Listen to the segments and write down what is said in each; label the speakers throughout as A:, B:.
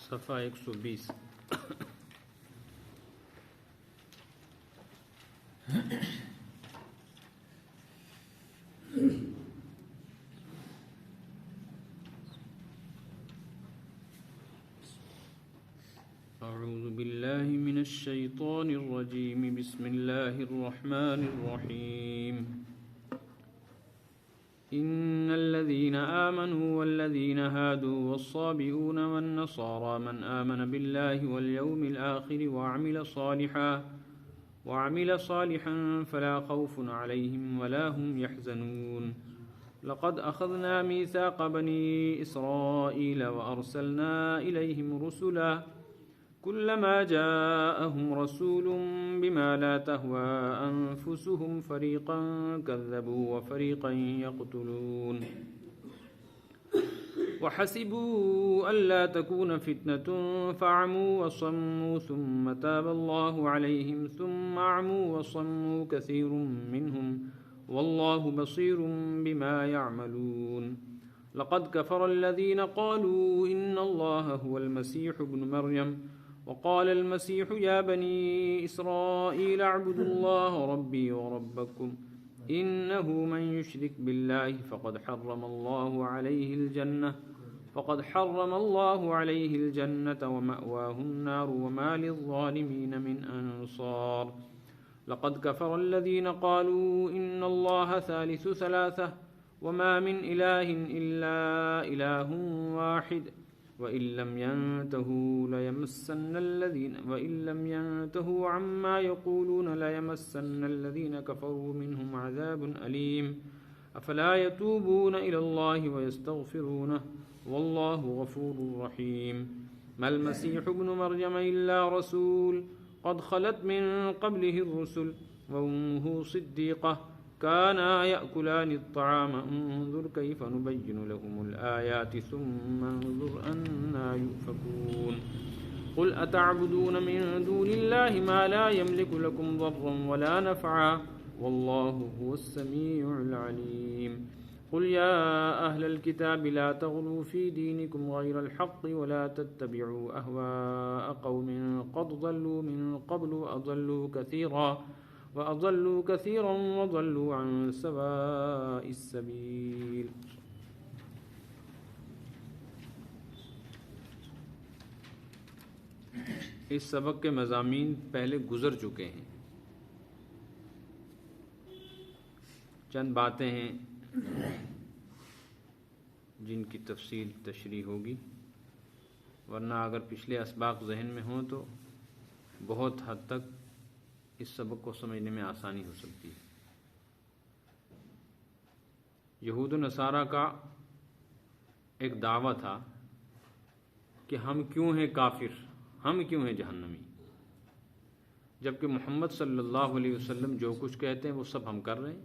A: صفحہ 120. أعوذ بالله من الشيطان الرجيم. بسم الله الرحمن الرحيم. إن الذين آمنوا والذين هادوا والصابئون والنصارى من آمن بالله واليوم الآخر وعمل صالحا فلا خوف عليهم ولا هم يحزنون. لقد أخذنا ميثاق بني إسرائيل وأرسلنا إليهم رسلا كلما جاءهم رسول بما لا تهوى أنفسهم فريقا كذبوا وفريقا يقتلون وحسبوا ألا تكون فتنة فعموا وصموا ثم تاب الله عليهم ثم عموا وصموا كثير منهم والله بصير بما يعملون. لقد كفر الذين قالوا إن الله هو المسيح ابن مريم وقال المسيح يا بني إسرائيل اعبدوا الله ربي وربكم إنه من يشرك بالله فقد حرم الله عليه الجنة ومأواه النار وما للظالمين من أنصار. لقد كفر الذين قالوا إن الله ثالث ثلاثة وما من إله إلا إله واحد وإن لم ينتهوا عما يقولون ليمسن الذين كفروا منهم عذاب أليم. أفلا يتوبون إلى الله ويستغفرونه والله غفور رحيم. ما المسيح ابن مريم إلا رسول قد خلت من قبله الرسل وأمه صديقة كانا يأكلان الطعام انظر كيف نبين لهم الآيات ثم انظر أنا يؤفكون. قل أتعبدون من دون الله ما لا يملك لكم ضرا ولا نفعا والله هو السميع العليم. قل يا أهل الكتاب لا تغلوا في دينكم غير الحق ولا تتبعوا أهواء قوم قد ضلوا من قبل وأضلوا كثيرا وضلوا عن سواء السبيل. اس سبق کے مضامین پہلے گزر چکے ہیں. چند باتیں ہیں جن کی تفصیل تشریح ہوگی، ورنہ اگر پچھلے اسباق ذہن میں ہوں تو بہت حد تک اس سبق کو سمجھنے میں آسانی ہو سکتی ہے. یہود و نصارہ کا ایک دعویٰ تھا کہ ہم کیوں ہیں کافر، ہم کیوں ہیں جہنمی، جبکہ محمد صلی اللہ علیہ وسلم جو کچھ کہتے ہیں وہ سب ہم کر رہے ہیں.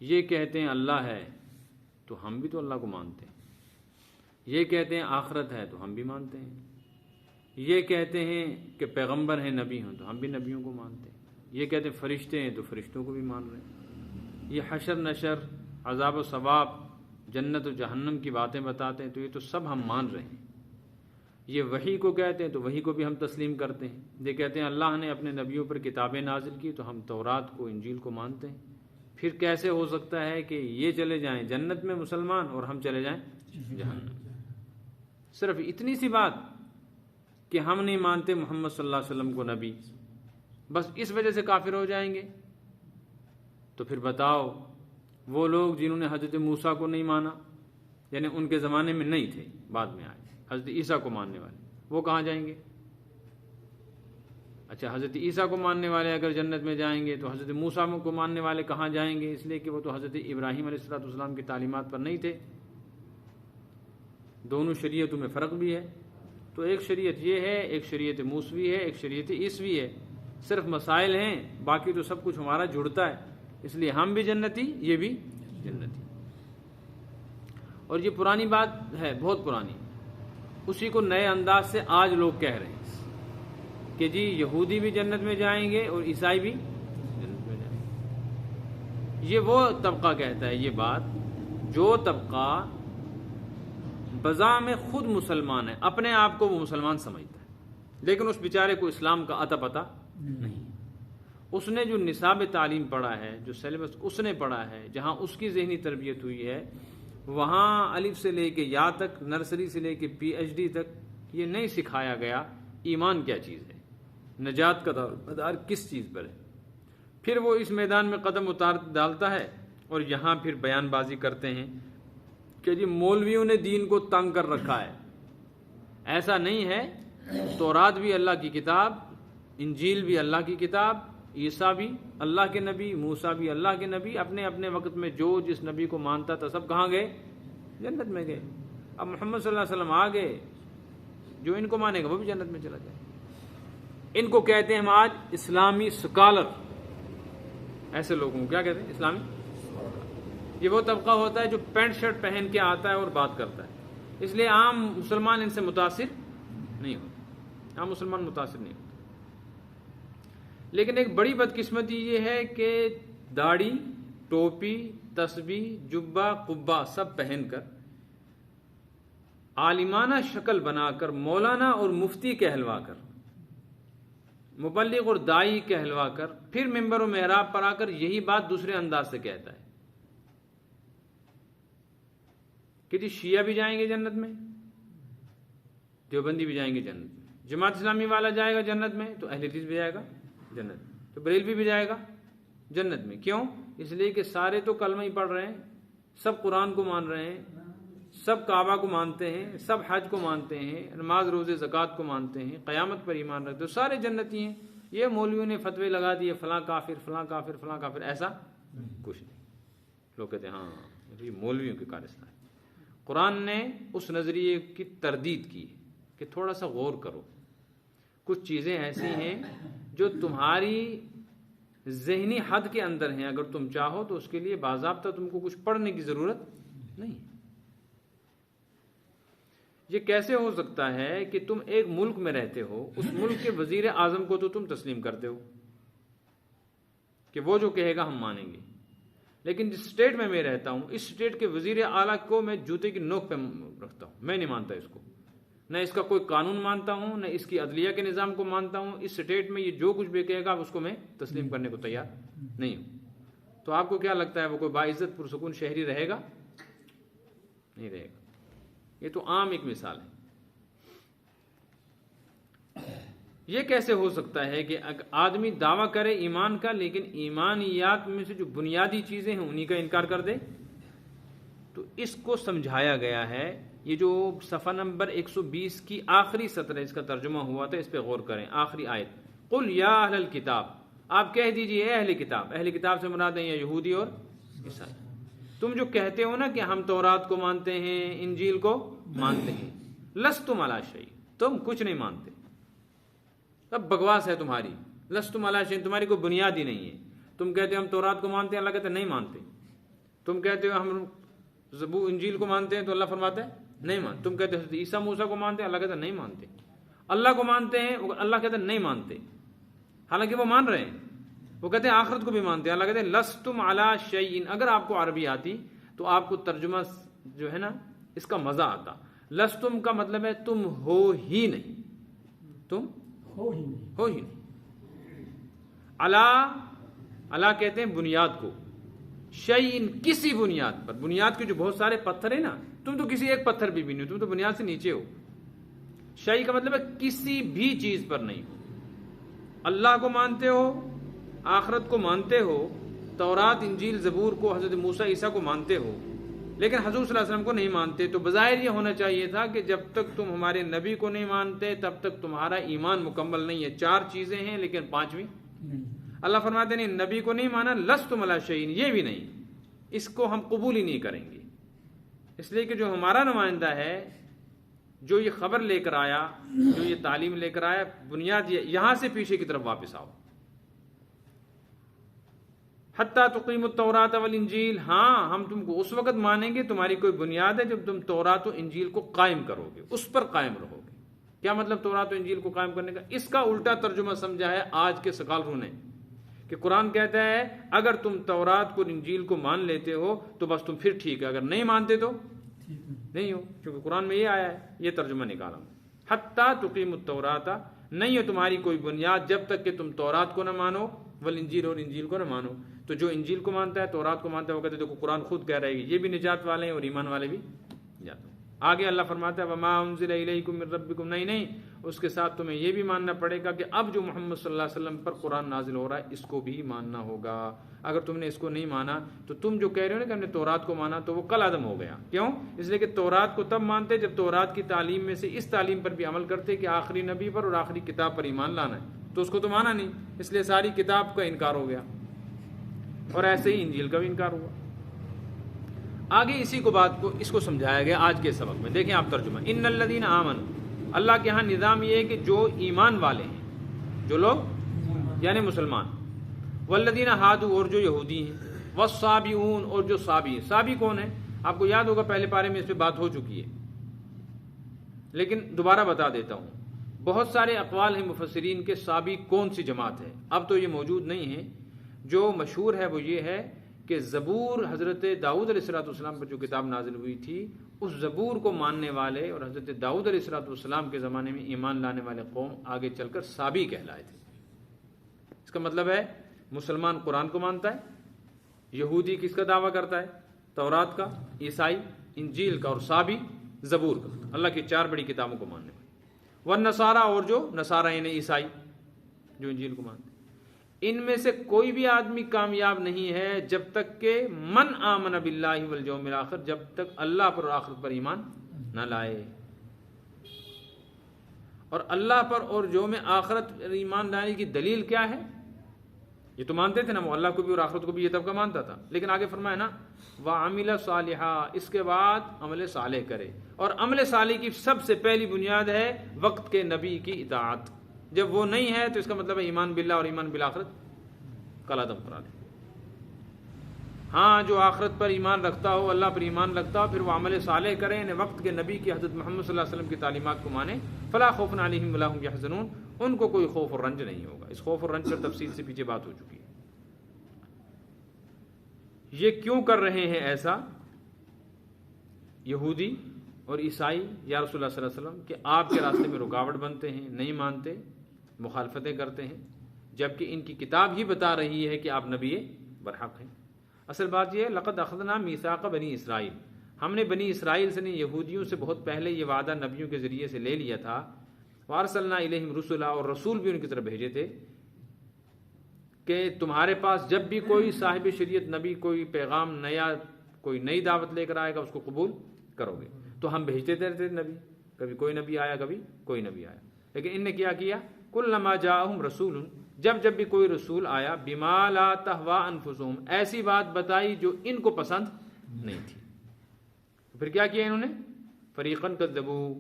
A: یہ کہتے ہیں اللہ ہے تو ہم بھی تو اللہ کو مانتے ہیں، یہ کہتے ہیں آخرت ہے تو ہم بھی مانتے ہیں، یہ کہتے ہیں کہ پیغمبر ہیں نبی ہیں تو ہم بھی نبیوں کو مانتے ہیں، یہ کہتے ہیں فرشتے ہیں تو فرشتوں کو بھی مان رہے ہیں، یہ حشر نشر عذاب و ثواب جنت و جہنم کی باتیں بتاتے ہیں تو یہ تو سب ہم مان رہے ہیں. یہ وحی کو کہتے ہیں تو وحی کو بھی ہم تسلیم کرتے ہیں. یہ کہتے ہیں اللہ نے اپنے نبیوں پر کتابیں نازل کی تو ہم تورات کو انجیل کو مانتے ہیں. پھر کیسے ہو سکتا ہے کہ یہ چلے جائیں جنت میں مسلمان اور ہم چلے جائیں جہنم؟ صرف اتنی سی بات کہ ہم نہیں مانتے محمد صلی اللہ علیہ وسلم کو نبی، بس اس وجہ سے کافر ہو جائیں گے. تو پھر بتاؤ وہ لوگ جنہوں نے حضرت موسیٰ کو نہیں مانا، یعنی ان کے زمانے میں نہیں تھے، بعد میں آئے، حضرت عیسیٰ کو ماننے والے، وہ کہاں جائیں گے؟ اچھا، حضرت عیسیٰ کو ماننے والے اگر جنت میں جائیں گے تو حضرت موسیٰ کو ماننے والے کہاں جائیں گے؟ اس لیے کہ وہ تو حضرت ابراہیم علیہ السلام کی تعلیمات پر نہیں تھے. دونوں شریعتوں میں فرق بھی ہے. تو ایک شریعت یہ ہے، ایک شریعت موسوی ہے، ایک شریعت عیسوی ہے. صرف مسائل ہیں، باقی تو سب کچھ ہمارا جڑتا ہے. اس لیے ہم بھی جنتی، یہ بھی جنتی. اور یہ پرانی بات ہے، بہت پرانی. اسی کو نئے انداز سے آج لوگ کہہ رہے ہیں کہ جی یہودی بھی جنت میں جائیں گے اور عیسائی بھی جنت میں جائیں گے. یہ وہ طبقہ کہتا ہے یہ بات جو طبقہ بذا میں خود مسلمان ہے، اپنے آپ کو وہ مسلمان سمجھتا ہے، لیکن اس بیچارے کو اسلام کا عطا پتہ نہیں۔ اس نے جو نصاب تعلیم پڑھا ہے، جو سلیبس اس نے پڑھا ہے، جہاں اس کی ذہنی تربیت ہوئی ہے، وہاں الف سے لے کے یا تک، نرسری سے لے کے پی ایچ ڈی تک یہ نہیں سکھایا گیا ایمان کیا چیز ہے، نجات کا دار کس چیز پر ہے۔ پھر وہ اس میدان میں قدم ڈالتا ہے اور یہاں پھر بیان بازی کرتے ہیں کہ جی مولویوں نے دین کو تنگ کر رکھا ہے۔ ایسا نہیں ہے، تورات بھی اللہ کی کتاب، انجیل بھی اللہ کی کتاب، عیسیٰ بھی اللہ کے نبی، موسیٰ بھی اللہ کے نبی، اپنے اپنے وقت میں جو جس نبی کو مانتا تھا سب کہاں گئے؟ جنت میں گئے۔ اب محمد صلی اللہ علیہ وسلم آ گئے، جو ان کو مانے گا وہ بھی جنت میں چلا جائے۔ ان کو کہتے ہیں ہم آج اسلامی سکالر، ایسے لوگوں کو کیا کہتے ہیں؟ اسلامی۔ یہ وہ طبقہ ہوتا ہے جو پینٹ شرٹ پہن کے آتا ہے اور بات کرتا ہے، اس لیے عام مسلمان ان سے متاثر نہیں ہوتا، عام مسلمان متاثر نہیں ہوتا۔ لیکن ایک بڑی بدقسمتی یہ ہے کہ داڑھی، ٹوپی، تسبیح، جبہ، قبہ سب پہن کر، عالمانہ شکل بنا کر، مولانا اور مفتی کہلوا کر، مبلغ اور داعی کہلوا کر، پھر ممبر و محراب پر آ کر یہی بات دوسرے انداز سے کہتا ہے کہ جی شیعہ بھی جائیں گے جنت میں، دیوبندی بھی جائیں گے جنت میں، جماعت اسلامی والا جائے گا جنت میں تو اہل حدیث بھی جائے گا جنت میں، تو بریلوی بھی جائے گا جنت میں۔ کیوں؟ اس لیے کہ سارے تو کلمہ ہی پڑھ رہے ہیں، سب قرآن کو مان رہے ہیں، سب کعبہ کو مانتے ہیں، سب حج کو مانتے ہیں، نماز روزے زکوٰۃ کو مانتے ہیں، قیامت پر ایمان رکھتے ہیں، سارے جنتی ہیں۔ یہ مولویوں نے فتوے لگا دیے فلاں کافر فلاں کافر فلاں کافر، ایسا کچھ نہیں۔ لوگ کہتے ہیں ہاں یہ مولویوں کے کارستان ہے۔ قرآن نے اس نظریے کی تردید کی کہ تھوڑا سا غور کرو، کچھ چیزیں ایسی ہیں جو تمہاری ذہنی حد کے اندر ہیں، اگر تم چاہو تو اس کے لیے باضابطہ تم کو کچھ پڑھنے کی ضرورت نہیں۔ یہ کیسے ہو سکتا ہے کہ تم ایک ملک میں رہتے ہو، اس ملک کے وزیر اعظم کو تو تم تسلیم کرتے ہو کہ وہ جو کہے گا ہم مانیں گے، لیکن جس اسٹیٹ میں رہتا ہوں اس اسٹیٹ کے وزیر اعلیٰ کو میں جوتے کی نوک پہ رکھتا ہوں، میں نہیں مانتا اس کو، نہ اس کا کوئی قانون مانتا ہوں، نہ اس کی عدلیہ کے نظام کو مانتا ہوں، اس اسٹیٹ میں یہ جو کچھ بھی کہے گا اس کو میں تسلیم کرنے کو تیار نہیں ہوں۔ تو آپ کو کیا لگتا ہے وہ کوئی باعزت پرسکون شہری رہے گا؟ نہیں رہے گا۔ یہ تو عام ایک مثال ہے۔ یہ کیسے ہو سکتا ہے کہ آدمی دعویٰ کرے ایمان کا لیکن ایمانیات میں سے جو بنیادی چیزیں ہیں انہی کا انکار کر دے؟ تو اس کو سمجھایا گیا ہے، یہ جو صفحہ نمبر 120 کی آخری سطر ہے، اس کا ترجمہ ہوا تھا، اس پہ غور کریں۔ آخری آیت، قل یا اہل الکتاب، آپ کہہ دیجئے اے اہل کتاب۔ اہل کتاب سے مراد ہیں یہودی اور عیسائی۔ تم جو کہتے ہو نا کہ ہم تورات کو مانتے ہیں، انجیل کو مانتے ہیں، لستم علی شیء، تم کچھ نہیں مانتے، اب بکواس ہے تمہاری۔ لستم علی شیء، تمہاری کوئی بنیاد ہی نہیں ہے۔ تم کہتے ہو ہم تورات کو مانتے ہیں، اللہ کہتے ہیں نہیں مانتے۔ تم کہتے ہو ہم زبور انجیل کو مانتے ہیں، تو اللہ فرماتا ہے نہیں مانتے۔ تم کہتے ہو عیسیٰ موسیٰ کو مانتے ہیں، اللہ کہتا ہے نہیں مانتے۔ اللہ کو مانتے ہیں، اللہ کہتا ہے نہیں مانتے، حالانکہ وہ مان رہے ہیں۔ وہ کہتے ہیں آخرت کو بھی مانتے ہیں، اللہ کہتے ہیں لستم علی شیء۔ اگر آپ کو عربی آتی تو آپ کو ترجمہ جو ہے نا اس کا مزہ آتا۔ لستم کا مطلب ہے تم ہو ہی نہیں، تم ہو ہی نہیں۔ علی کہتے ہیں بنیاد کو، شیء کسی بنیاد پر، بنیاد کے جو بہت سارے پتھر ہیں نا، تم تو کسی ایک پتھر بھی نہیں ہو، تم تو بنیاد سے نیچے ہو۔ شیء کا مطلب ہے کسی بھی چیز پر نہیں ہو۔ اللہ کو مانتے ہو، آخرت کو مانتے ہو، تورات انجیل زبور کو، حضرت موسیٰ عیسیٰ کو مانتے ہو، لیکن حضور صلی اللہ علیہ وسلم کو نہیں مانتے، تو بظاہر یہ ہونا چاہیے تھا کہ جب تک تم ہمارے نبی کو نہیں مانتے تب تک تمہارا ایمان مکمل نہیں ہے۔ 4 چیزیں ہیں لیکن 5ویں اللہ فرماتے نہیں، نبی کو نہیں مانا، لستم علی شیء، یہ بھی نہیں، اس کو ہم قبول ہی نہیں کریں گے۔ اس لیے کہ جو ہمارا نمائندہ ہے، جو یہ خبر لے کر آیا، جو یہ تعلیم لے کر آیا، بنیاد یہاں سے پیچھے کی طرف واپس آؤ۔ حتیٰ تقیم التوراۃ والانجیل، ہاں ہم تم کو اس وقت مانیں گے تمہاری کوئی بنیاد ہے جب تم تورات و انجیل کو قائم کرو گے، اس پر قائم رہو گے۔ کیا مطلب تورات و انجیل کو قائم کرنے کا؟ اس کا الٹا ترجمہ سمجھا ہے آج کے سکالروں نے کہ قرآن کہتا ہے اگر تم تورات کو انجیل کو مان لیتے ہو تو بس تم پھر ٹھیک ہے، اگر نہیں مانتے تو نہیں ہو، کیونکہ قرآن میں یہ آیا ہے، یہ ترجمہ نکالا حتیٰ تقیم التوراۃ، نہیں ہے تمہاری کوئی بنیاد جب تک کہ تم تورات کو نہ مانو، والانجیل اور انجیل کو نہ مانو۔ تو جو انجیل کو مانتا ہے، تورات کو مانتا ہے، وہ کہتے ہیں دیکھو قرآن خود کہہ رہے گی یہ بھی نجات والے ہیں اور ایمان والے بھی نجات والے۔ آگے اللہ فرماتا ہے وما انزل الیکم من ربکم، نہیں اس کے ساتھ تمہیں یہ بھی ماننا پڑے گا کہ اب جو محمد صلی اللہ علیہ وسلم پر قرآن نازل ہو رہا ہے اس کو بھی ماننا ہوگا۔ اگر تم نے اس کو نہیں مانا تو تم جو کہہ رہے ہو نا کہ ہم نے تورات کو مانا، تو وہ کل عدم ہو گیا۔ کیوں؟ اس لیے کہ تورات کو تب مانتے جب تورات کی تعلیم میں سے اس تعلیم پر بھی عمل کرتے کہ آخری نبی پر اور آخری کتاب پر ایمان لانا ہے، تو اس کو تو مانا نہیں، اس لیے ساری کتاب کا انکار ہو گیا، اور ایسے ہی انجیل کا بھی انکار ہوا۔ آگے اسی کو بات کو اس کو سمجھایا گیا آج کے سبق میں۔ دیکھیں آپ ترجمہ، ان الذین آمنوا، اللہ کے ہاں نظام یہ ہے کہ جو ایمان والے ہیں، جو لوگ یعنی مسلمان، والذین ہادوا، اور جو یہودی ہیں، والصابئون، اور جو صابی ہیں۔ صابی کون ہے؟ آپ کو یاد ہوگا پہلے پارے میں اس پہ بات ہو چکی ہے، لیکن دوبارہ بتا دیتا ہوں۔ بہت سارے اقوال ہیں مفسرین کے صابی کون سی جماعت ہے، اب تو یہ موجود نہیں ہے۔ جو مشہور ہے وہ یہ ہے کہ زبور حضرت داؤد علیہ السلام پر جو کتاب نازل ہوئی تھی، اس زبور کو ماننے والے اور حضرت داؤد علیہ السلام کے زمانے میں ایمان لانے والے قوم آگے چل کر صابی کہلائے تھے۔ اس کا مطلب ہے مسلمان قرآن کو مانتا ہے، یہودی کس کا دعویٰ کرتا ہے؟ تورات کا، عیسائی انجیل کا، اور صابی زبور کا، اللہ کی 4 بڑی کتابوں کو ماننے والے۔ والنصارى، اور جو نصارى یعنی عیسائی جو انجیل کو مانتے ہیں۔ ان میں سے کوئی بھی آدمی کامیاب نہیں ہے جب تک کہ من آمن باللہ والیوم الآخر، جب تک اللہ پر اور آخرت پر ایمان نہ لائے۔ اور اللہ پر اور یوم آخرت پر ایمان لانے کی دلیل کیا ہے؟ یہ تو مانتے تھے نا، وہ اللہ کو بھی اور آخرت کو بھی یہ طبقہ مانتا تھا، لیکن آگے فرمایا نا وَعَمِلَ صَالِحًا، اس کے بعد عمل صالح کرے۔ اور عمل صالح کی سب سے پہلی بنیاد ہے وقت کے نبی کی اطاعت۔ جب وہ نہیں ہے تو اس کا مطلب ہے ایمان باللہ اور ایمان بالآخرت کل عدم قرار دے۔ ہاں جو آخرت پر ایمان رکھتا ہو، اللہ پر ایمان رکھتا ہو، پھر وہ عمل صالح کرے، یعنی وقت کے نبی کی حضرت محمد صلی اللہ علیہ وسلم کی تعلیمات کو مانے، فلا خوف علیہم ولا هم یحزنون، ان کو کوئی خوف اور رنج نہیں ہوگا۔ اس خوف اور رنج پر تفصیل سے پیچھے بات ہو چکی ہے۔ یہ کیوں کر رہے ہیں ایسا یہودی اور عیسائی یا رسول اللہ صلی اللہ علیہ وسلم کہ آپ کے راستے میں رکاوٹ بنتے ہیں، نہیں مانتے، مخالفتیں کرتے ہیں، جبکہ ان کی کتاب ہی بتا رہی ہے کہ آپ نبی برحق ہیں۔ اصل بات یہ ہے لقد اخذنا میثاق بنی اسرائیل، ہم نے بنی اسرائیل سے نہیں، یہودیوں سے بہت پہلے یہ وعدہ نبیوں کے ذریعے سے لے لیا تھا۔ وارسلنا الیہم رسلا، اور رسول بھی ان کی طرف بھیجے تھے کہ تمہارے پاس جب بھی کوئی صاحب شریعت نبی کوئی پیغام نیا، کوئی نئی دعوت لے کر آئے گا اس کو قبول کرو گے۔ تو ہم بھیجتے تھے نبی، کبھی کوئی نبی آیا، کبھی کوئی نبی آیا، لیکن ان نے کیا کیا؟ کلما جاءہم رسول، جب بھی کوئی رسول آیا، بما لا تہوا انفسہم، ایسی بات بتائی جو ان کو پسند نہیں تھی، پھر کیا کیا انہوں نے؟ فریقاً کذبوا،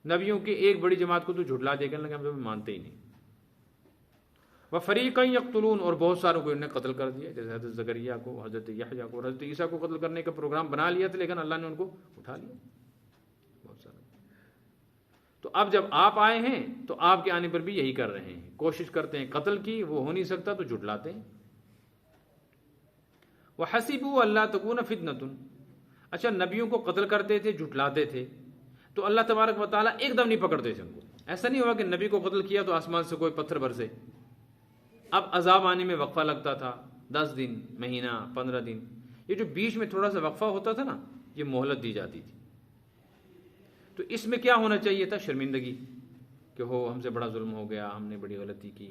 A: نبیوں کی ایک بڑی جماعت کو تو جھٹلا دے کر ہم مانتے ہی نہیں، وفریقاً یقتلون، اور بہت ساروں کو انہوں نے قتل کر دیا، جیسے حضرت زکریا کو، حضرت یحییٰ کو، حضرت عیسیٰ کو قتل کرنے کا پروگرام بنا لیا تھا، لیکن اللہ نے ان کو اٹھا لیا بہت سارا۔ تو اب جب آپ آئے ہیں تو آپ کے آنے پر بھی یہی کر رہے ہیں، کوشش کرتے ہیں قتل کی، وہ ہو نہیں سکتا تو جھٹلاتے ہیں۔ وَحَسِبُوا أَلَّا تَكُونَ فِتْنَةٌ، اچھا نبیوں کو قتل کرتے تھے، جھٹلاتے تھے، تو اللہ تبارک و تعالیٰ ایک دم نہیں پکڑتے تھے ان کو۔ ایسا نہیں ہوا کہ نبی کو قتل کیا تو آسمان سے کوئی پتھر برسے۔ اب عذاب آنے میں وقفہ لگتا تھا، 10 دن، مہینہ، 15 دن، یہ جو بیچ میں تھوڑا سا وقفہ ہوتا تھا نا، یہ مہلت دی جاتی تھی۔ تو اس میں کیا ہونا چاہیے تھا؟ شرمندگی، کہ ہو ہم سے بڑا ظلم ہو گیا، ہم نے بڑی غلطی کی،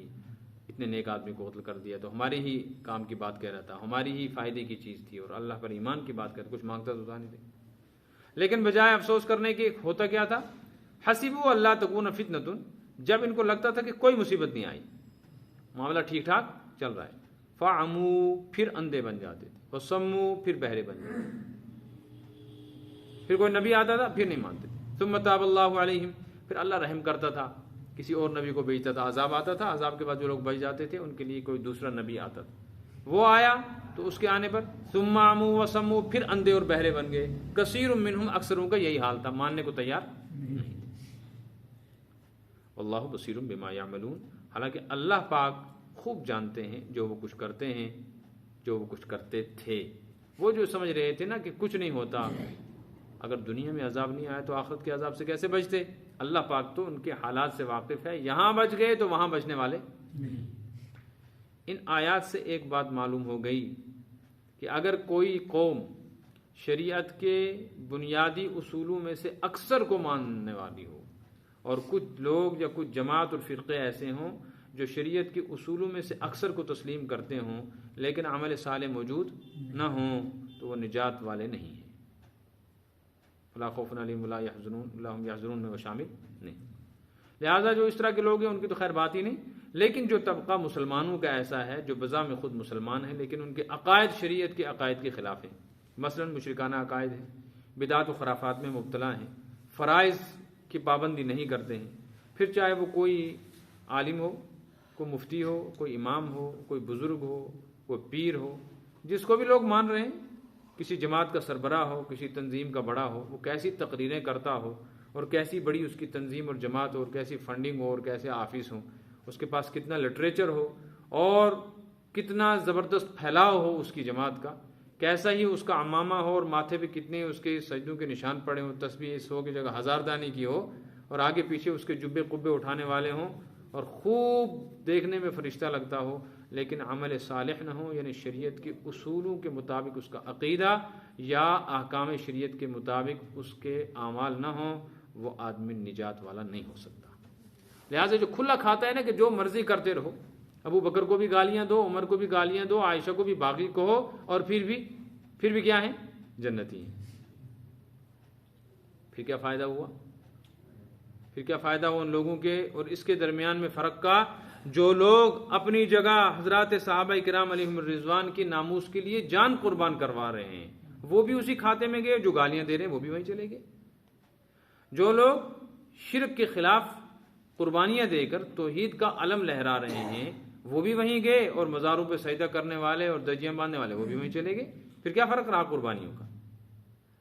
A: اتنے نیک آدمی کو قتل کر دیا، تو ہمارے ہی کام کی بات کہہ رہا تھا، ہماری ہی فائدے کی چیز تھی، اور اللہ پر ایمان کی بات کر کچھ مانگتا تو تھا نہیں تھے۔ لیکن بجائے افسوس کرنے کے ہوتا کیا تھا؟ حسبوا اللہ تکون فتنۃ، جب ان کو لگتا تھا کہ کوئی مصیبت نہیں آئی، معاملہ ٹھیک ٹھاک چل رہا ہے، فعموا، پھر اندھے بن جاتے تھے، وصموا، پھر بہرے بن جاتے تھے، پھر کوئی نبی آتا تھا پھر نہیں مانتے، ثم تاب اللہ علیہم، پھر اللہ رحم کرتا تھا، کسی اور نبی کو بھیجتا تھا، عذاب آتا تھا، عذاب کے بعد جو لوگ بچ جاتے تھے ان کے لیے کوئی دوسرا نبی آتا تھا، وہ آیا تو اس کے آنے پر ثم عموا وصموا، پھر اندھے اور بہرے بن گئے، کثیر منہم، اکثروں کا یہی حال تھا، ماننے کو تیار نہیں تھے۔ واللہ بصیر بما یعملون، حالانکہ اللہ پاک خوب جانتے ہیں جو وہ کچھ کرتے ہیں، جو وہ کچھ کرتے تھے۔ وہ جو سمجھ رہے تھے نا کہ کچھ نہیں ہوتا، اگر دنیا میں عذاب نہیں آیا تو آخرت کے عذاب سے کیسے بچتے؟ اللہ پاک تو ان کے حالات سے واقف ہے، یہاں بچ گئے تو وہاں بچنے والے نہیں۔ ان آیات سے ایک بات معلوم ہو گئی کہ اگر کوئی قوم شریعت کے بنیادی اصولوں میں سے اکثر کو ماننے والی ہو، اور کچھ لوگ یا کچھ جماعت اور فرقے ایسے ہوں جو شریعت کے اصولوں میں سے اکثر کو تسلیم کرتے ہوں لیکن عمل صالح موجود نہ ہوں، تو وہ نجات والے نہیں ہیں۔ فلا خوف علیہم ولا هم يحزنون میں وہ شامل نہیں۔ لہذا جو اس طرح کے لوگ ہیں ان کی تو خیر بات ہی نہیں، لیکن جو طبقہ مسلمانوں کا ایسا ہے جو بذات خود مسلمان ہیں لیکن ان کے عقائد شریعت کے عقائد کے خلاف ہیں، مثلا مشرکانہ عقائد ہیں، بدعت و خرافات میں مبتلا ہیں، فرائض کی پابندی نہیں کرتے ہیں، پھر چاہے وہ کوئی عالم ہو، کوئی مفتی ہو، کوئی امام ہو، کوئی بزرگ ہو، کوئی پیر ہو، جس کو بھی لوگ مان رہے ہیں، کسی جماعت کا سربراہ ہو، کسی تنظیم کا بڑا ہو، وہ کیسی تقریریں کرتا ہو اور کیسی بڑی اس کی تنظیم اور جماعت ہو اور کیسی فنڈنگ ہو اور کیسے آفس ہوں، اس کے پاس کتنا لٹریچر ہو اور کتنا زبردست پھیلاؤ ہو اس کی جماعت کا، کیسا ہی اس کا عمامہ ہو اور ماتھے پہ کتنے اس کے سجدوں کے نشان پڑے ہوں، تسبیح 100 کی جگہ 1000 دانی کی ہو، اور آگے پیچھے اس کے جبے قبے اٹھانے والے ہوں اور خوب دیکھنے میں فرشتہ لگتا ہو، لیکن عمل صالح نہ ہو، یعنی شریعت کے اصولوں کے مطابق اس کا عقیدہ یا احکام شریعت کے مطابق اس کے اعمال نہ ہوں، وہ آدمی نجات والا نہیں ہو سکتا۔ لہٰذا جو کھلا کھاتا ہے نا کہ جو مرضی کرتے رہو، ابو بکر کو بھی گالیاں دو، عمر کو بھی گالیاں دو، عائشہ کو بھی باقی کہو، اور پھر بھی کیا ہیں؟ جنتی ہیں۔ پھر کیا فائدہ ہوا؟ پھر کیا فائدہ ہوا ان لوگوں کے اور اس کے درمیان میں فرق کا؟ جو لوگ اپنی جگہ حضرات صحابہ کرام علیہم الرضوان کی ناموس کے لیے جان قربان کروا رہے ہیں، وہ بھی اسی کھاتے میں گئے، جو گالیاں دے رہے ہیں وہ بھی وہیں چلے گئے۔ جو لوگ شرک کے خلاف قربانیاں دے کر توحید کا علم لہرا رہے ہیں وہ بھی وہیں گئے، اور مزاروں پہ سجدہ کرنے والے اور دجیاں باندھنے والے وہ بھی وہیں چلے گئے۔ پھر کیا فرق رہا قربانیوں کا؟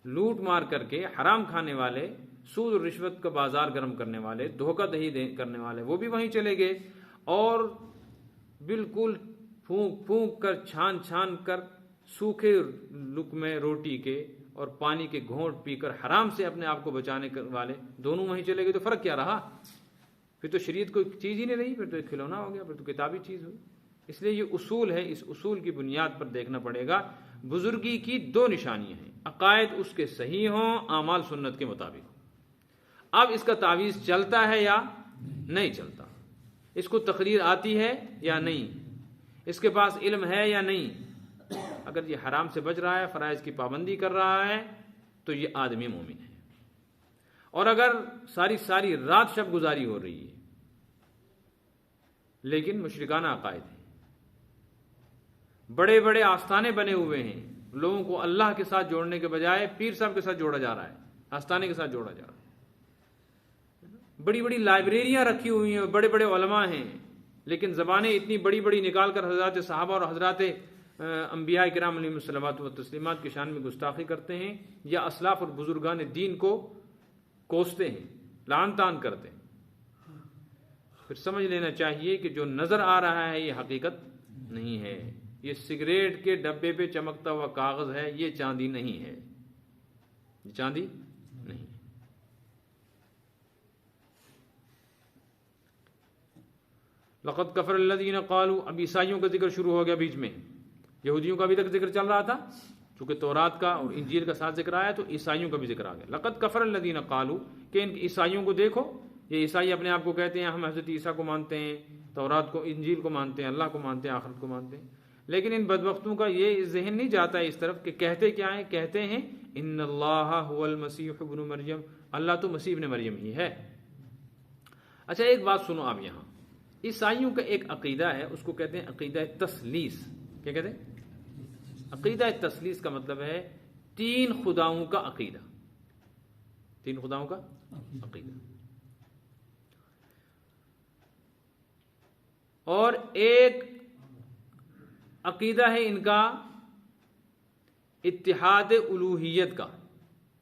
A: لوٹ مار کر کے حرام کھانے والے، سود اور رشوت کا بازار گرم کرنے والے، دھوکہ دہی کرنے والے وہ بھی وہیں چلے گئے، اور بالکل پھونک پھونک کر چھان چھان کر سوکھے لقمے روٹی کے اور پانی کے گھونٹ پی کر حرام سے اپنے آپ کو بچانے والے دونوں وہیں چلے گئے۔ تو فرق کیا رہا؟ پھر تو شریعت کوئی چیز ہی نہیں رہی، پھر تو ایک کھلونا ہو گیا، پھر تو کتابی چیز ہوئی۔ اس لیے یہ اصول ہے، اس اصول کی بنیاد پر دیکھنا پڑے گا۔ بزرگی کی دو نشانیاں ہیں، عقائد اس کے صحیح ہوں، اعمال سنت کے مطابق ہوں۔ اب اس کا تعویذ چلتا ہے یا نہیں چلتا، اس کو تقریر آتی ہے یا نہیں، اس کے پاس علم ہے یا نہیں، اگر یہ حرام سے بچ رہا ہے، فرائض کی پابندی کر رہا ہے، تو یہ آدمی مومن ہے۔ اور اگر ساری رات شب گزاری ہو رہی ہے لیکن مشرکانہ عقائد ہیں، بڑے بڑے آستانے بنے ہوئے ہیں، لوگوں کو اللہ کے ساتھ جوڑنے کے بجائے پیر صاحب کے ساتھ جوڑا جا رہا ہے، آستانے کے ساتھ جوڑا جا رہا ہے، بڑی بڑی لائبریریاں رکھی ہوئی ہیں، بڑے بڑے علماء ہیں، لیکن زبانیں اتنی بڑی بڑی نکال کر حضرات صحابہ اور حضرات انبیاء کرام علیہم الصلوات و تسلیمات کی شان میں گستاخی کرتے ہیں، یا اسلاف اور بزرگان دین کو کوستے ہیں، لعن طعن کرتے ہیں۔ پھر سمجھ لینا چاہیے کہ جو نظر آ رہا ہے یہ حقیقت نہیں ہے، یہ سگریٹ کے ڈبے پہ چمکتا ہوا کاغذ ہے، یہ چاندی نہیں ہے، یہ چاندی نہیں۔ لقد کفر الذین قالوا، اب عیسائیوں کا ذکر شروع ہو گیا بیچ میں، یہودیوں کا بھی تک ذکر چل رہا تھا، چونکہ تورات کا اور انجیل کا ساتھ ذکر آیا تو عیسائیوں کا بھی ذکر آ گیا۔ لقد کفر الذین قالوا، کہ ان عیسائیوں کو دیکھو، یہ عیسائی اپنے آپ کو کہتے ہیں ہم حضرت عیسیٰ کو مانتے ہیں، تورات کو، انجیل کو مانتے ہیں، اللہ کو مانتے ہیں، آخرت کو مانتے ہیں، لیکن ان بدبختوں کا یہ ذہن نہیں جاتا ہے اس طرف کہ کہتے کیا ہیں؟ کہتے ہیں ان اللہ هو المسیح ابن مریم، اللہ تو مسیح ابن مریم ہی ہے۔ اچھا ایک بات سنو آپ، یہاں عیسائیوں کا ایک عقیدہ ہے، اس کو کہتے ہیں عقیدہ تثلیث۔ کیا کہتے ہیں؟ عقیدہ تثلیث کا مطلب ہے تین خداؤں کا عقیدہ، تین خداؤں کا عقیدہ۔ اور ایک عقیدہ ہے ان کا اتحاد الوہیت کا،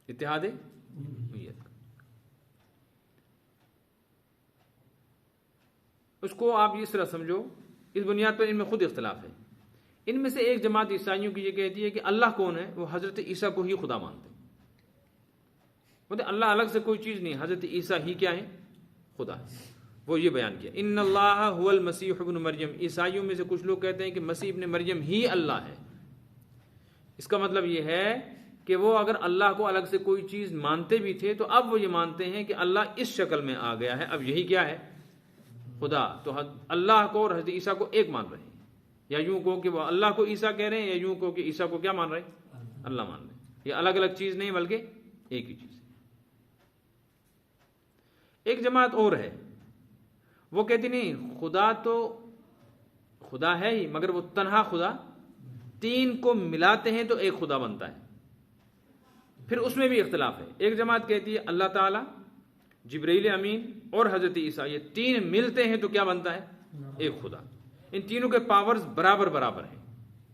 A: اتحاد الوہیت کا۔ اس کو آپ اس طرح سمجھو، اس بنیاد پر ان میں خود اختلاف ہے۔ ان میں سے ایک جماعت عیسائیوں کی یہ کہتی ہے کہ اللہ کون ہے؟ وہ حضرت عیسیٰ کو ہی خدا مانتے ہیں، بولتے اللہ الگ سے کوئی چیز نہیں، حضرت عیسیٰ ہی کیا ہے؟ خدا ہے۔ وہ یہ بیان کیا ان اللہ هو المسیح ابن مریم، عیسائیوں میں سے کچھ لوگ کہتے ہیں کہ مسیح ابن مریم ہی اللہ ہے۔ اس کا مطلب یہ ہے کہ وہ اگر اللہ کو الگ سے کوئی چیز مانتے بھی تھے تو اب وہ یہ مانتے ہیں کہ اللہ اس شکل میں آ گیا ہے، اب یہی کیا ہے؟ خدا۔ تو اللہ کو اور حضرت عیسیٰ کو ایک مان رہے ہیں، یا یوں کہو کہ وہ اللہ کو عیسیٰ کہہ رہے ہیں، یا یوں کہو کہ عیسیٰ کو کیا مان رہے ہیں؟ اللہ مان رہے ہیں۔ یہ الگ الگ چیز نہیں بلکہ ایک ہی چیز ہے۔ ایک جماعت اور ہے، وہ کہتی نہیں خدا تو خدا ہے ہی، مگر وہ تنہا خدا، تین کو ملاتے ہیں تو ایک خدا بنتا ہے۔ پھر اس میں بھی اختلاف ہے۔ ایک جماعت کہتی ہے اللہ تعالیٰ، جبرائیل امین اور حضرت عیسیٰ یہ تین ملتے ہیں تو کیا بنتا ہے؟ ایک خدا۔ ان تینوں کے پاورز برابر برابر ہیں،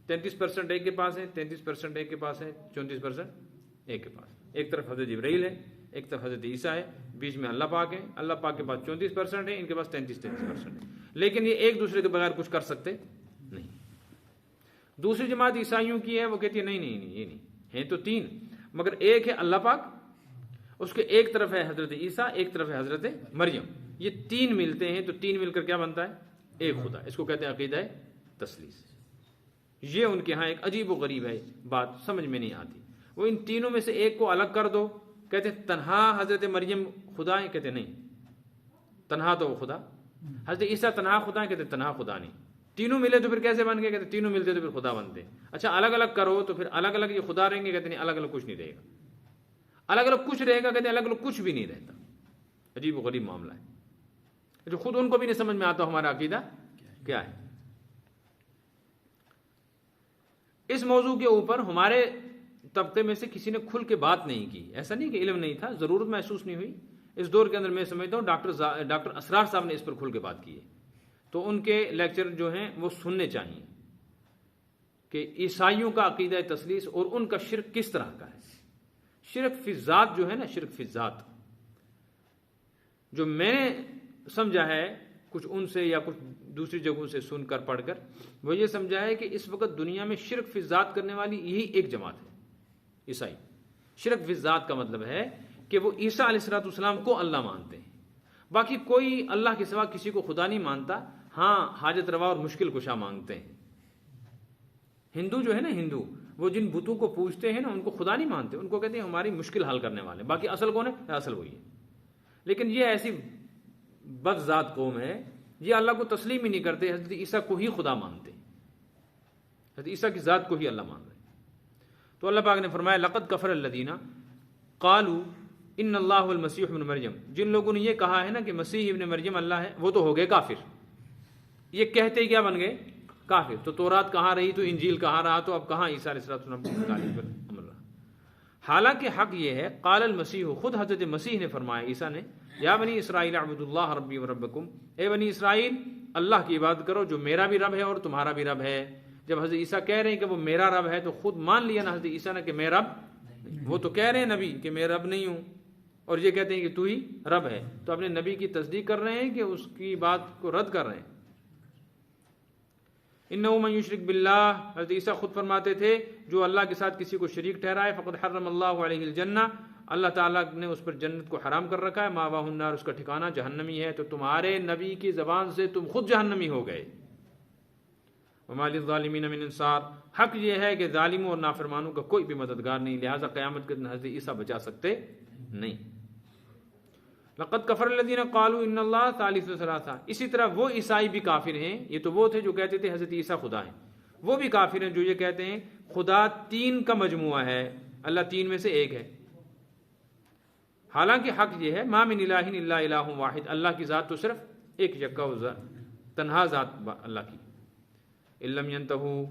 A: 33% ایک کے پاس ہے، 33% ایک کے پاس ہے، 34% ایک کے پاس۔ ایک طرف حضرت جبرائیل ہے، ایک طرف حضرت عیسیٰ ہے، بیچ میں اللہ پاک ہے۔ اللہ پاک کے پاس 34% ہے، ان کے پاس 33% ہے، لیکن یہ ایک دوسرے کے بغیر کچھ کر سکتے نہیں۔ دوسری جماعت عیسائیوں کی ہے، وہ کہتی ہے نہیں نہیں نہیں، یہ نہیں ہیں تو تین، مگر ایک ہے اللہ پاک، اس کے ایک طرف ہے حضرت عیسیٰ، ایک طرف ہے حضرت مریم، یہ تین ملتے ہیں تو تین مل کر کیا بنتا ہے؟ ایک خدا۔ اس کو کہتے ہیں عقیدہ تثلیث۔ یہ ان کے ہاں ایک عجیب و غریب ہے، بات سمجھ میں نہیں آتی۔ وہ ان تینوں میں سے ایک کو الگ کر دو، کہتے ہیں تنہا حضرت مریم خدا ہے، کہتے نہیں تنہا تو وہ خدا۔ حضرت عیسیٰ تنہا خدا ہے، کہتے تنہا خدا نہیں۔ تینوں ملے تو پھر کیسے بن گئے؟ کہتے تینوں ملتے تو پھر خدا بنتے۔ اچھا الگ الگ کرو تو پھر الگ الگ یہ خدا رہیں گے؟ کہتے نہیں، الگ الگ کچھ نہیں رہے گا۔ الگ الگ کچھ رہے گا؟ کہتے الگ الگ کچھ بھی نہیں رہتا۔ عجیب و غریب معاملہ ہے جو خود ان کو بھی نہیں سمجھ میں آتا ہمارا عقیدہ کیا ہے۔ اس موضوع کے اوپر ہمارے طبقے میں سے کسی نے کھل کے بات نہیں کی۔ ایسا نہیں کہ علم نہیں تھا، ضرورت محسوس نہیں ہوئی۔ اس دور کے اندر میں سمجھتا ہوں ڈاکٹر اسرار صاحب نے اس پر کھل کے بات کی ہے، تو ان کے لیکچر جو ہیں وہ سننے چاہیے کہ عیسائیوں کا عقیدہ تثلیث اور ان کا شرک کس طرح کا ہے۔ شرک فی ذات جو ہے نا، شرک فی ذات، جو میں نے سمجھا ہے کچھ ان سے یا کچھ دوسری جگہوں سے سن کر پڑھ کر، وہ یہ سمجھا ہے کہ اس وقت دنیا میں شرک فی ذات کرنے والی یہی ایک جماعت ہے، عیسائی۔ شرک فی ذات کا مطلب ہے کہ وہ عیسیٰ علیہ الصلوۃ والسلام کو اللہ مانتے ہیں، باقی کوئی اللہ کے سوا کسی کو خدا نہیں مانتا۔ ہاں حاجت روا اور مشکل کشا مانگتے ہیں۔ ہندو جو ہے نا، ہندو وہ جن بتوں کو پوجتے ہیں نا، ان کو خدا نہیں مانتے، ان کو کہتے ہیں ہماری مشکل حل کرنے والے، باقی اصل کون ہے؟ اصل وہی ہے۔ لیکن یہ ایسی بد ذات قوم ہے، یہ اللہ کو تسلیم ہی نہیں کرتے، حضرت عیسیٰ کو ہی خدا مانتے ہیں، حضرت عیسیٰ کی ذات کو ہی اللہ مان رہے ہیں۔ تو اللہ پاک نے فرمایا لقد کفر الذین قالوا ان اللہ المسیح ابن مریم، جن لوگوں نے یہ کہا ہے نا کہ مسیح ابن مریم اللہ ہے، وہ تو ہو گئے کافر۔ یہ کہتے کیا بن گئے؟ کافر۔ تو تورات کہاں رہی تو انجیل کہاں رہا، تو اب کہاں عیسیٰ علیہ السلام کی تعلیم پر عمل رہا۔ حالانکہ حق یہ ہے، قال المسیح، خود حضرت مسیح نے فرمایا، عیسیٰ نے، یا بنی اسرائیل اعبدوا اللہ ربی و ربکم، اے بنی اسرائیل اللہ کی عبادت کرو جو میرا بھی رب ہے اور تمہارا بھی رب ہے۔ جب حضرت عیسیٰ کہہ رہے ہیں کہ وہ میرا رب ہے تو خود مان لیا نا حضرت عیسیٰ نے کہ میں رب، وہ تو کہہ رہے ہیں نبی کہ میں رب نہیں ہوں، اور یہ کہتے ہیں کہ تو ہی رب ہے، تو اپنے نبی کی تصدیق کر رہے ہیں کہ اس کی بات کو رد کر رہے ہیں۔ انہ من یشرک باللہ، حضرت عیسیٰ خود فرماتے تھے جو اللہ کے ساتھ کسی کو شریک ٹھہرائے فقد حرم اللہ علیہ الجنہ، اللہ تعالیٰ نے اس پر جنت کو حرام کر رکھا ہے، مأواہ النار، اس کا ٹھکانہ جہنمی ہے۔ تو تمہارے نبی کی زبان سے تم خود جہنمی ہو گئے۔ وما للظالمین من انصار، حق یہ ہے کہ ظالموں اور نافرمانوں کا کوئی بھی مددگار نہیں، لہٰذا قیامت کے دن حضرت عیسیٰ بچا سکتے نہیں۔ لقد کفر الذین قالوا ان اللہ ثالث ثلاثہ، اسی طرح وہ عیسائی بھی کافر ہیں۔ یہ تو وہ تھے جو کہتے تھے حضرت عیسیٰ خدا ہیں، وہ بھی کافر ہیں جو یہ کہتے ہیں خدا تین کا مجموعہ ہے، اللہ تین میں سے ایک ہے۔ حالانکہ حق یہ ہے ما من الہ الا الہ واحد، اللہ کی ذات تو صرف ایک یکا تنہا ذات اللہ کی۔ ان لم ينتهوا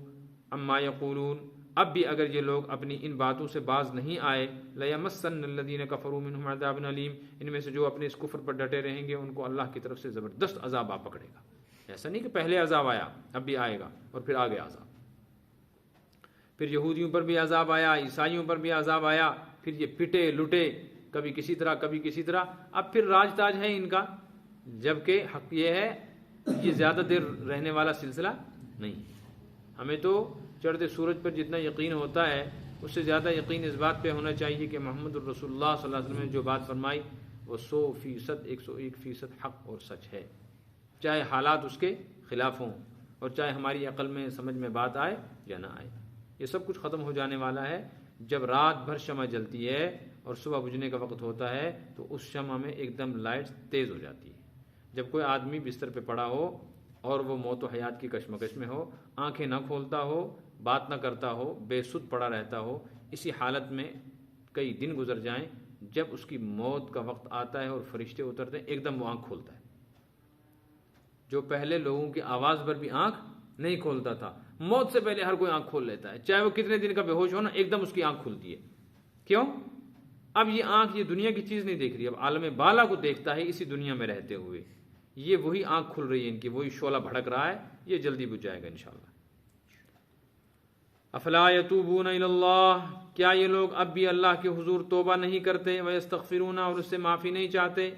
A: عما یقولون، اب بھی اگر یہ لوگ اپنی ان باتوں سے باز نہیں آئے، لیمسن الذین کفروا منہم عذاب علیم، ان میں سے جو اپنے اس کفر پر ڈٹے رہیں گے ان کو اللہ کی طرف سے زبردست عذاب آ پکڑے گا۔ ایسا نہیں کہ پہلے عذاب آیا اب بھی آئے گا اور پھر آگے عذاب، پھر یہودیوں پر بھی عذاب آیا، عیسائیوں پر بھی عذاب آیا، پھر یہ پٹے لٹے کبھی کسی طرح کبھی کسی طرح، اب پھر راج تاج ہے ان کا، جبکہ حق یہ ہے یہ زیادہ دیر رہنے والا سلسلہ نہیں۔ ہمیں تو چڑھتے سورج پر جتنا یقین ہوتا ہے اس سے زیادہ یقین اس بات پہ ہونا چاہیے کہ محمد الرسول اللہ صلی اللہ علیہ وسلم نے جو بات فرمائی وہ 100%، 101% حق اور سچ ہے، چاہے حالات اس کے خلاف ہوں اور چاہے ہماری عقل میں سمجھ میں بات آئے یا نہ آئے۔ یہ سب کچھ ختم ہو جانے والا ہے۔ جب رات بھر شمع جلتی ہے اور صبح بجھنے کا وقت ہوتا ہے تو اس شمع میں ایک دم لائٹ تیز ہو جاتی ہے۔ جب کوئی آدمی بستر پہ پڑا ہو اور وہ موت و حیات کی کشمکش میں ہو، آنکھیں نہ کھولتا ہو، بات نہ کرتا ہو، بے سدھ پڑا رہتا ہو، اسی حالت میں کئی دن گزر جائیں، جب اس کی موت کا وقت آتا ہے اور فرشتے اترتے ہیں، ایک دم وہ آنکھ کھولتا ہے۔ جو پہلے لوگوں کی آواز پر بھی آنکھ نہیں کھولتا تھا، موت سے پہلے ہر کوئی آنکھ کھول لیتا ہے، چاہے وہ کتنے دن کا بے ہوش ہو نا، ایک دم اس کی آنکھ کھلتی ہے۔ کیوں؟ اب یہ آنکھ یہ دنیا کی چیز نہیں دیکھ رہی، اب عالم بالا کو دیکھتا ہے اسی دنیا میں رہتے ہوئے۔ یہ وہی آنکھ کھل رہی ہے ان کی، وہی شعلہ بھڑک رہا ہے، یہ جلدی بجھ جائے گا انشاءاللہ۔ افلا یتوبون الی اللہ، کیا یہ لوگ اب بھی اللہ کے حضور توبہ نہیں کرتے، ویستغفرون، اور اس سے معافی نہیں چاہتے؟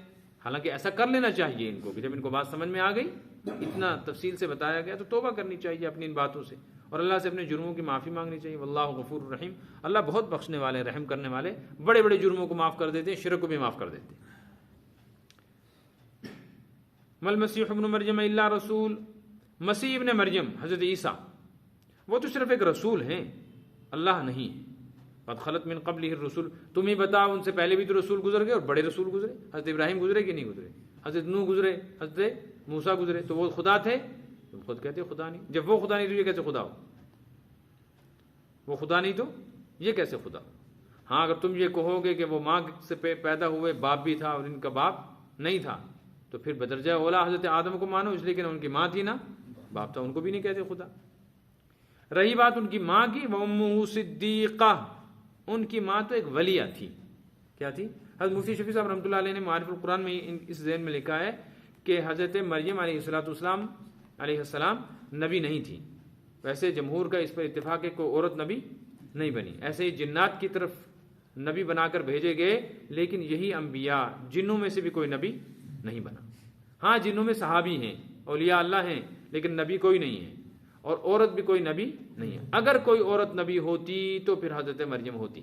A: حالانکہ ایسا کر لینا چاہیے ان کو کہ جب ان کو بات سمجھ میں آ گئی، اتنا تفصیل سے بتایا گیا، تو توبہ کرنی چاہیے اپنی ان باتوں سے اور اللہ سے اپنے جرموں کی معافی مانگنی چاہیے۔ واللہ غفور الرحیم، اللہ بہت بخشنے والے، رحم کرنے والے، بڑے بڑے جرموں کو معاف کر دیتے ہیں، شرک کو بھی معاف کر دیتے ہیں۔ مل مسیح ابن مریم الا رسول، مسیح ابن مریم حضرت عیسیٰ وہ تو صرف ایک رسول ہیں، اللہ نہیں ہے۔ قد خلت من قبلہ الرسل، تم ہی بتاؤ ان سے پہلے بھی تو رسول گزر گئے اور بڑے رسول گزرے، حضرت ابراہیم گزرے کہ نہیں گزرے، حضرت نوح گزرے، حضرت موسیٰ گزرے، تو وہ خدا تھے؟ تم خود کہتے ہو خدا نہیں، جب وہ خدا نہیں تو یہ کیسے خدا ہو؟ وہ خدا نہیں تو یہ کیسے خدا ہو؟ ہاں اگر تم یہ کہو گے کہ وہ ماں سے پیدا ہوئے باپ بھی تھا اور ان کا باپ نہیں تھا، تو پھر بدرجہ اولا حضرت آدم کو مانو، اس لیے کہ ان کی ماں تھی نا باپ تھا، ان کو بھی نہیں کہتے خدا۔ رہی بات ان کی ماں کی، وَأُمُّهُ صِدِّيقَةٌ، ان کی ماں تو ایک ولیہ تھی۔ کیا تھی؟ حضرت مفتی شفیع صاحب رحمۃ اللہ علیہ نے معارف القرآن میں اس ذہن میں لکھا ہے کہ حضرت مریم علیہ السلام نبی نہیں تھی۔ ویسے جمہور کا اس پر اتفاق ہے کہ کوئی عورت نبی نہیں بنی، ایسے ہی جنات کی طرف نبی بنا کر بھیجے گئے، لیکن یہی انبیاء جنوں میں سے بھی کوئی نبی نہیں بنا۔ ہاں جنوں میں صحابی ہیں، اولیاء اللہ ہیں، لیکن نبی کوئی نہیں ہے، اور عورت بھی کوئی نبی نہیں ہے۔ اگر کوئی عورت نبی ہوتی تو پھر حضرت مریم ہوتی،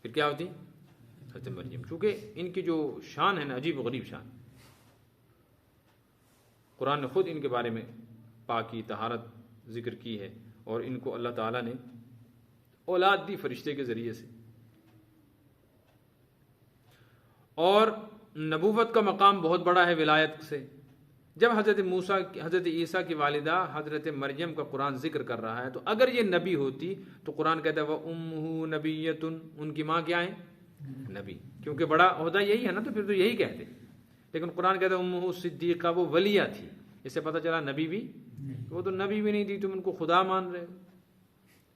A: پھر کیا ہوتی؟ حضرت مریم، چونکہ ان کی جو شان ہے نا، عجیب و غریب شان، قرآن نے خود ان کے بارے میں پاکی طہارت ذکر کی ہے، اور ان کو اللہ تعالیٰ نے اولاد دی فرشتے کے ذریعے سے، اور نبوت کا مقام بہت بڑا ہے ولایت سے۔ جب حضرت عیسیٰ کی والدہ حضرت مریم کا قرآن ذکر کر رہا ہے، تو اگر یہ نبی ہوتی تو قرآن کہتا ہے وَأُمُّهُ نَبِيَّةٌ، ان کی ماں کیا ہے؟ نبی، کیونکہ بڑا عہدہ یہی ہے نا، تو پھر تو یہی کہتے۔ لیکن قرآن کہتا ہے أُمُّهُ صدیقہ، وہ ولیہ تھی، اس سے پتہ چلا نبی بھی، وہ تو نبی بھی نہیں تھی، تم ان کو خدا مان رہے ہو۔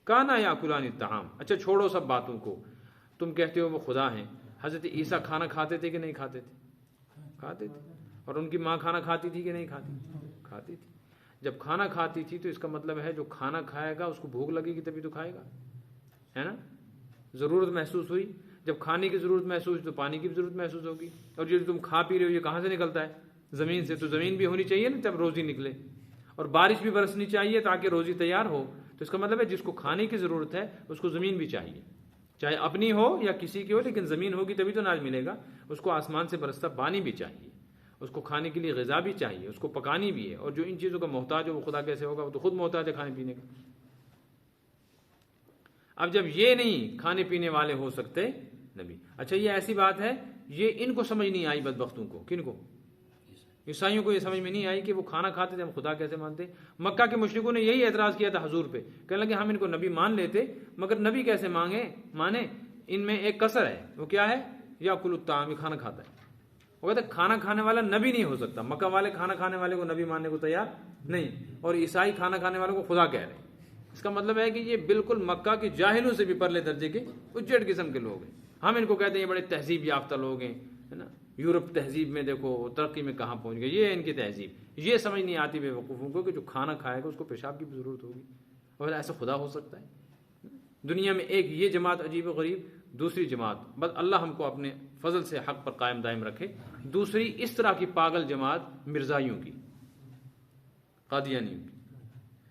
A: کانا یاکلان الطعام، اچھا چھوڑو سب باتوں کو، تم کہتے ہو وہ خدا ہیں۔ حضرت عیسیٰ کھانا کھاتے تھے کہ نہیں کھاتے تھے؟ کھاتے تھے۔ اور ان کی ماں کھانا کھاتی تھی کہ نہیں کھاتی؟ کھاتی تھی۔ جب کھانا کھاتی تھی تو اس کا مطلب ہے جو کھانا کھائے گا اس کو بھوک لگے گی تبھی تو کھائے گا، ہے نا؟ ضرورت محسوس ہوئی، جب کھانے کی ضرورت محسوس ہوئی تو پانی کی بھی ضرورت محسوس ہوگی، اور جو تم کھا پی رہے ہو یہ کہاں سے نکلتا ہے؟ زمین سے، تو زمین بھی ہونی چاہیے نا تب روزی نکلے، اور بارش بھی برسنی چاہیے تاکہ روزی تیار ہو۔ تو اس کا مطلب ہے جس کو کھانے کی ضرورت ہے اس کو زمین بھی چاہیے، چاہے اپنی ہو یا کسی کی ہو، لیکن زمین ہوگی تبھی تو اناج ملے گا۔ اس کو آسمان سے برستا پانی بھی چاہیے، اس کو کھانے کے لیے غذا بھی چاہیے، اس کو پکانی بھی ہے، اور جو ان چیزوں کا محتاج ہو وہ خدا کیسے ہوگا؟ وہ تو خود محتاج ہے کھانے پینے کا۔ اب جب یہ نہیں کھانے پینے والے ہو سکتے نبی، اچھا یہ ایسی بات ہے، یہ ان کو سمجھ نہیں آئی بدبختوں کو، کن کو؟ عیسائیوں کو یہ سمجھ میں نہیں آئی کہ وہ کھانا کھاتے تھے، ہم خدا کیسے مانتے؟ مکہ کے مشرکوں نے یہی اعتراض کیا تھا حضور پہ، کہنے لگے ہم ان کو نبی مان لیتے مگر نبی کیسے مانے، ان میں ایک کسر ہے، وہ کیا ہے؟ یاکل الطعام، کھانا کھاتا ہے۔ وہ کہتے کھانا کھانے والا نبی نہیں ہو سکتا، مکہ والے کھانا کھانے والے کو نبی ماننے کو تیار نہیں، اور عیسائی کھانا کھانے والوں کو خدا کہہ رہے ہیں۔ اس کا مطلب ہے کہ یہ بالکل مکہ کے جاہلوں سے بھی پرلے درجے کے اجڑ قسم کے لوگ ہیں۔ ہم ان کو کہتے ہیں یہ بڑے تہذیب یافتہ لوگ ہیں، ہے نا؟ یورپ تہذیب میں دیکھو ترقی میں کہاں پہنچ گئے، یہ ہے ان کی تہذیب۔ یہ سمجھ نہیں آتی بے وقوفوں کو کہ جو کھانا کھائے گا اس کو پیشاب کی بھی ضرورت ہوگی، اور ایسا خدا ہو سکتا ہے؟ دنیا میں ایک یہ جماعت عجیب و غریب، دوسری جماعت، بس اللہ ہم کو اپنے فضل سے حق پر قائم دائم رکھے، دوسری اس طرح کی پاگل جماعت مرزائیوں کی، قادیانیوں کی،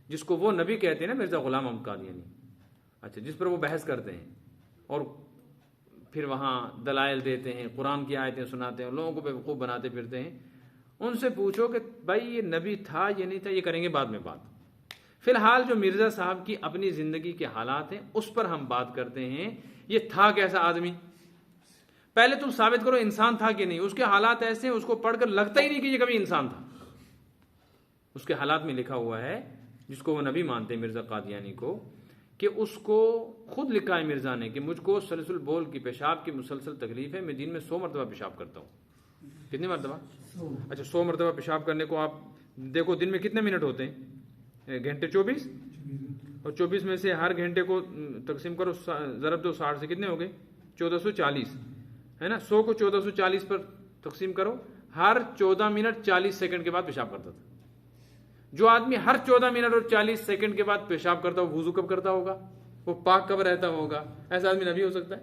A: جس کو وہ نبی کہتے ہیں نا، مرزا غلام احمد قادیانی، اچھا، جس پر وہ بحث کرتے ہیں اور پھر وہاں دلائل دیتے ہیں، قرآن کی آیتیں سناتے ہیں، لوگوں کو بیوقوف بناتے پھرتے ہیں، ان سے پوچھو کہ بھائی یہ نبی تھا یہ نہیں تھا، یہ کریں گے بعد میں بات۔ فی الحال جو مرزا صاحب کی اپنی زندگی کے حالات ہیں اس پر ہم بات کرتے ہیں، یہ تھا کیسا آدمی؟ پہلے تم ثابت کرو انسان تھا کہ نہیں۔ اس کے حالات ایسے ہیں اس کو پڑھ کر لگتا ہی نہیں کہ یہ کبھی انسان تھا۔ اس کے حالات میں لکھا ہوا ہے، جس کو وہ نبی مانتے ہیں مرزا قادیانی کو، کہ اس کو خود لکھا ہے مرزا نے کہ مجھ کو سلسل بول کی پیشاب کی مسلسل تکلیف ہے، میں دن میں 100 مرتبہ پیشاب کرتا ہوں۔ کتنی مرتبہ؟ اچھا، 100 مرتبہ پیشاب کرنے کو آپ دیکھو دن میں کتنے منٹ ہوتے ہیں؟ گھنٹے 24، اور 24 میں سے ہر گھنٹے کو تقسیم کرو، ضرب دو 60 سے، کتنے ہو گئے؟ 1440 ہے نا۔ 100 کو 1440 پر تقسیم کرو، ہر 14 منٹ 40 سیکنڈ کے بعد پیشاب کرتا تھا۔ جو آدمی ہر 14 منٹ اور 40 سیکنڈ کے بعد پیشاب کرتا ہو، وضو کب کرتا ہوگا؟ وہ پاک کب رہتا ہوگا؟ ایسا آدمی نبی ہو سکتا ہے؟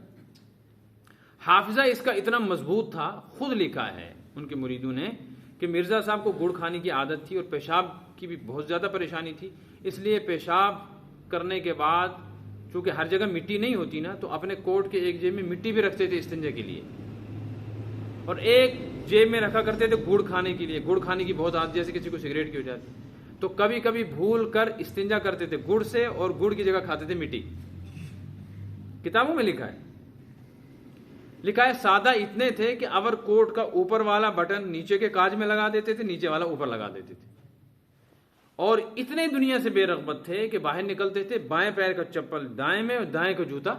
A: حافظہ اس کا اتنا مضبوط تھا، خود لکھا ہے ان کے مریدوں نے کہ مرزا صاحب کو گڑ کھانے کی عادت تھی اور پیشاب کی بھی بہت زیادہ پریشانی تھی، اس لیے پیشاب کرنے کے بعد چونکہ ہر جگہ مٹی نہیں ہوتی نا، تو اپنے کوٹ کے ایک جیب میں مٹی بھی رکھتے تھے استنجا کے لیے، اور ایک جیب میں رکھا کرتے تھے گڑ کھانے کے لیے۔ گڑ کھانے کی بہت عادت، جیسے کسی کو سگریٹ کی ہو جاتی، تو کبھی کبھی بھول کر استنجا کرتے تھے گڑ سے، اور گڑ کی جگہ کھاتے تھے مٹی۔ کتابوں میں لکھا ہے سادہ اتنے تھے کہ اوور کوٹ کا اوپر والا بٹن نیچے کے کاج میں لگا دیتے تھے، نیچے والا اوپر لگا دیتے تھے، اور اتنے دنیا سے بے رغبت تھے کہ باہر نکلتے تھے بائیں پیر کا چپل دائیں میں اور دائیں کا جوتا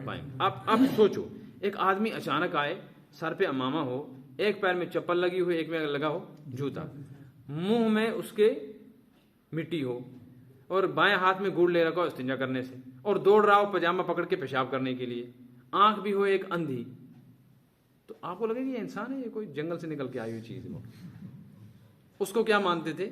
A: بائیں میں۔ اب سوچو، ایک آدمی اچانک آئے، سر پہ امامہ ہو، ایک پیر میں چپل لگی ہوئی، ایک میں لگا ہو جوتا، منہ میں اس کے مٹی ہو، اور بائیں ہاتھ میں گڑ لے رکھا ہو استنجا کرنے سے، اور دوڑ رہا ہو پاجامہ پکڑ کے پیشاب کرنے کے لیے، آنکھ بھی ہو ایک اندھی، تو آپ کو لگے کہ یہ انسان ہے، یہ کوئی جنگل سے نکل کے آئی ہوئی چیز ہے۔ اس کو کیا مانتے تھے؟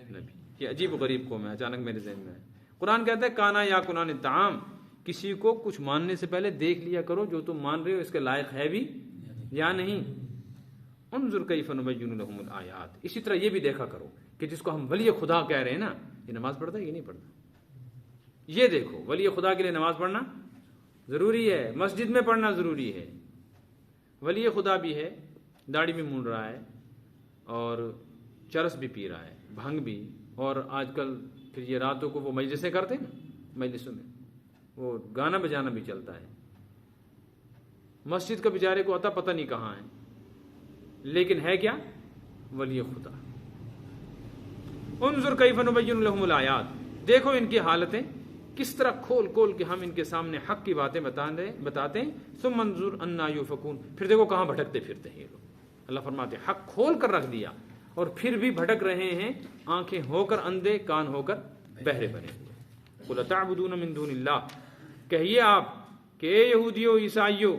A: نبی۔ یہ عجیب و غریب قوم ہے، اچانک میرے ذہن میں ہے۔ قرآن کہتا ہے کانا یا کنان طعام، کسی کو کچھ ماننے سے پہلے دیکھ لیا کرو جو تم مان رہے ہو اس کے لائق ہے بھی یا نہیں۔ انظر کیف نبین لہم الآیات، اسی طرح یہ بھی دیکھا کرو کہ جس کو ہم ولی خدا کہہ رہے ہیں نا، یہ نماز پڑھتا ہے یہ نہیں پڑھتا۔ یہ دیکھو، ولی خدا کے لیے نماز پڑھنا ضروری ہے، مسجد میں پڑھنا ضروری ہے۔ ولی خدا بھی ہے، داڑھی بھی مونڈ رہا ہے، اور چرس بھی پی رہا ہے، بھنگ بھی، اور آج کل پھر یہ راتوں کو وہ مجلسیں کرتے ہیں نا، مجلسوں میں وہ گانا بجانا بھی چلتا ہے۔ مسجد کا بیچارے کو پتہ نہیں کہاں ہے، لیکن ہے کیا؟ ولی خدا۔ انظر کیف نبین لہم الآیات، دیکھو ان کی حالتیں کس طرح کھول کھول کے ہم ان کے سامنے حق کی باتیں بتاتے ہیں۔ ثم انظر انا یؤفکون، پھر دیکھو کہاں بھٹکتے پھرتے ہیں یہ لوگ۔ اللہ فرماتے ہیں حق کھول کر رکھ دیا اور پھر بھی بھٹک رہے ہیں، آنکھیں ہو کر اندھے، کان ہو کر بہرے بنے ہوئے۔ قل اتعبدون من دون اللہ، کہیے آپ کہ اے یہودیو عیسائیو،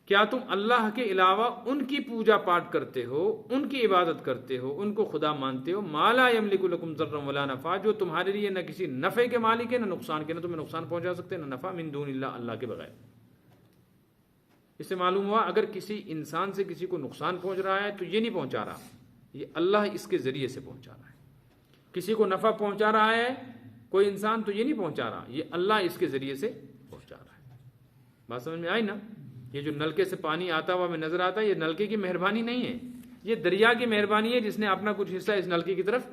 A: کیا تم اللہ کے علاوہ ان کی پوجا پاٹ کرتے ہو، ان کی عبادت کرتے ہو، ان کو خدا مانتے ہو؟ ما لا یملک لکم ضرا ولا نفع، جو تمہارے لیے نہ کسی نفع کے مالک ہے نہ نقصان کے، نہ تمہیں نقصان پہنچا سکتے نہ نفع، من دون اللہ، اللہ کے بغیر۔ اس سے معلوم ہوا اگر کسی انسان سے کسی کو نقصان پہنچ رہا ہے تو یہ نہیں پہنچا رہا، یہ اللہ اس کے ذریعے سے پہنچا رہا ہے۔ کسی کو نفع پہنچا رہا ہے کوئی انسان تو یہ نہیں پہنچا رہا، یہ اللہ اس کے ذریعے سے پہنچا رہا ہے۔ بات سمجھ میں آئی نا؟ یہ جو نلکے سے پانی آتا ہوا ہمیں نظر آتا ہے، یہ نلکے کی مہربانی نہیں ہے، یہ دریا کی مہربانی ہے، جس نے اپنا کچھ حصہ اس نلکے کی طرف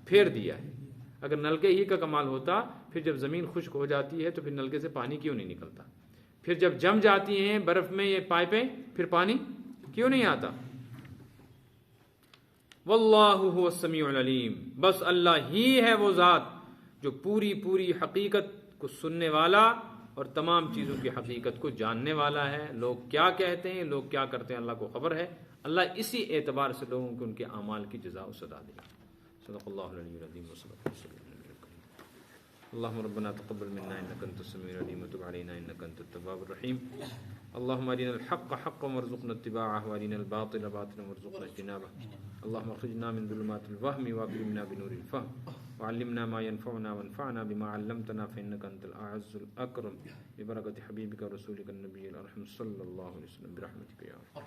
A: پھیر دیا ہے۔ اگر نلکے ہی کا کمال ہوتا، پھر جب زمین خشک ہو جاتی ہے تو پھر نلکے سے پانی کیوں نہیں نکلتا؟ پھر جب جم جاتی ہیں برف میں یہ پائپیں، پھر پانی کیوں نہیں آتا؟ واللہ هو السمیع العلیم، بس اللہ ہی ہے وہ ذات جو پوری پوری حقیقت کو سننے والا اور تمام چیزوں کی حقیقت کو جاننے والا ہے۔ لوگ کیا کہتے ہیں، لوگ کیا کرتے ہیں، اللہ کو خبر ہے۔ اللہ اسی اعتبار سے لوگوں کو ان کے اعمال کی جزا و سزا دے گا۔ صدق اللہ العلی العظیم وصدق رسول اللہ الکریم۔ اللهم ربنا تقبل منا انك انت السميع العليم وتب علينا انك انت التواب الرحيم۔ اللهم ارنا الحق حقا وارزقنا اتباعه وارنا الباطل باطلا وارزقنا اجتنابه۔ اللهم اخرجنا من ظلمات الوهم واكرمنا بنور الفهم وعلمنا ما ينفعنا وانفعنا بما علمتنا فانك انت الاعز الاكرم ببركة حبيبك ورسولك النبي الارحم صلى الله عليه وسلم برحمتك يا ارحم۔